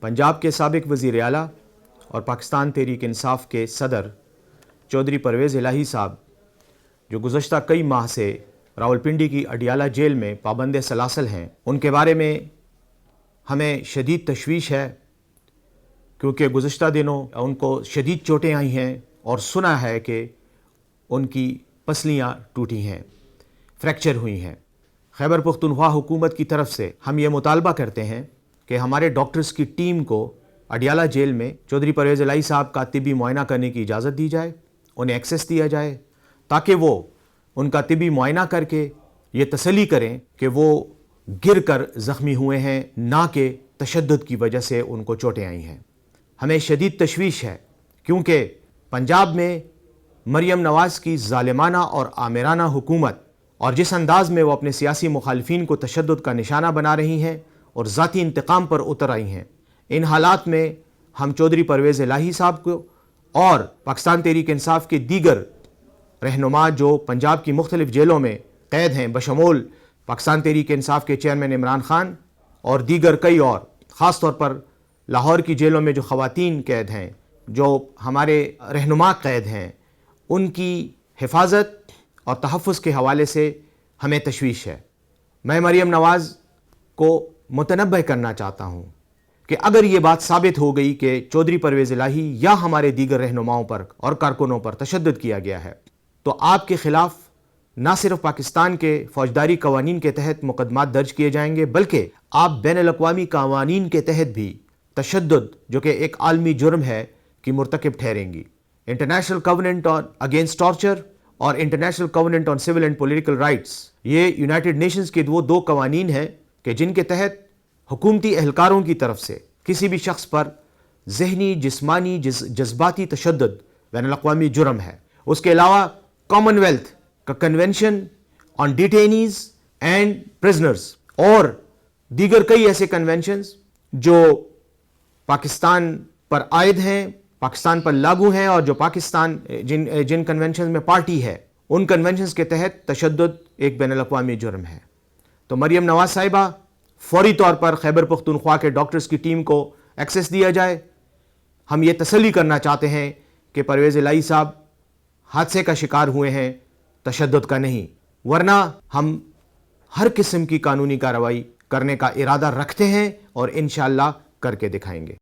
पंजाब के साबिक वज़ीर आला और पाकिस्तान तहरीक इंसाफ के सदर चौधरी परवेज़ इलाही साहब जो गुज़श्ता कई माह से रावलपिंडी की अडियाला जेल में पाबंद सलासल हैं, उनके बारे में हमें शदीद तशवीश है, क्योंकि गुज़श्ता दिनों उनको शदीद चोटें आई हैं और सुना है कि उनकी पसलियाँ टूटी हैं, फ्रैक्चर हुई हैं। खैबर पख्तूनख्वा हुकूमत की तरफ से हम ये मुतालबा करते हैं कि हमारे डॉक्टर्स की टीम को अडियाला जेल में चौधरी परवेज़ इलाही साहब का तिबी मुआयना करने की इजाज़त दी जाए, उन्हें एक्सेस दिया जाए, ताकि वो उनका तिबी मुआयना करके ये तसल्ली करें कि वो गिर कर ज़ख्मी हुए हैं, ना कि तशद्दुद की वजह से उनको चोटें आई हैं। हमें शदीद तशवीश है, क्योंकि पंजाब में मरियम नवाज़ की ज़ालिमाना और आमिराना हुकूमत और जिस अंदाज़ में वो अपने सियासी मुखालिफिन को तशद्दुद का निशाना बना रही हैं और ज़ाती इंतकाम पर उतर आई हैं, इन हालात में हम चौधरी परवेज़ इलाही साहब को और पाकिस्तान तहरीक इंसाफ के दीगर रहनुमा जो पंजाब की मुख्तलिफ़ जेलों में कैद हैं, बशमूल पाकिस्तान तहरीक इंसाफ के चेयरमैन इमरान खान और दीगर कई और, ख़ास तौर पर लाहौर की जेलों में जो ख़वातीन कैद हैं, जो हमारे रहनुमा कैद हैं, उनकी हिफाजत और तहफ़्फ़ुज़ के हवाले से हमें तशवीश है। मैं मरियम नवाज़ को मुतनब्बह करना चाहता हूँ कि अगर ये बात साबित हो गई कि चौधरी परवेज़ इलाही या हमारे दीगर रहनुमाओं पर और कारकुनों पर तशद्दुद किया गया है, तो आपके ख़िलाफ़ ना सिर्फ पाकिस्तान के फ़ौजदारी कवानीन के तहत मुकदमात दर्ज किए जाएंगे, बल्कि आप बैनुल-अक़वामी कवानीन के तहत भी तशद्दुद, जो कि एक आलमी जुर्म है, की मुर्तकिब ठहरेंगी। International covenant on against torture और international covenant on civil and political rights, ये यूनाइटेड नेशंस के वो दो कवानीन हैं कि जिनके तहत हुकूमती एहलकारों की तरफ से किसी भी शख्स पर ज़हनी, जिस्मानी, जज्बाती तशद्दुद बैनुल-अक़वामी जुर्म है। उसके अलावा कॉमनवेल्थ का convention on detainees and prisoners और दीगर कई ऐसे कन्वेंशंस जो पाकिस्तान पर आयद हैं, पाकिस्तान पर लागू हैं, और जो पाकिस्तान जिन कन्वेंशन में पार्टी है, उन कन्वेंशंस के तहत तशद्दुद एक बैनुल-अक़वामी जुर्म है। तो मरियम नवाज़ साहिबा, फौरी तौर पर खैबर पख्तूनख्वा के डॉक्टर्स की टीम को एक्सेस दिया जाए। हम ये तसल्ली करना चाहते हैं कि परवेज़ इलाही साहब हादसे का शिकार हुए हैं, तशद्दुद का नहीं, वरना हम हर किस्म की कानूनी कार्रवाई करने का इरादा रखते हैं और इंशाअल्लाह करके दिखाएंगे।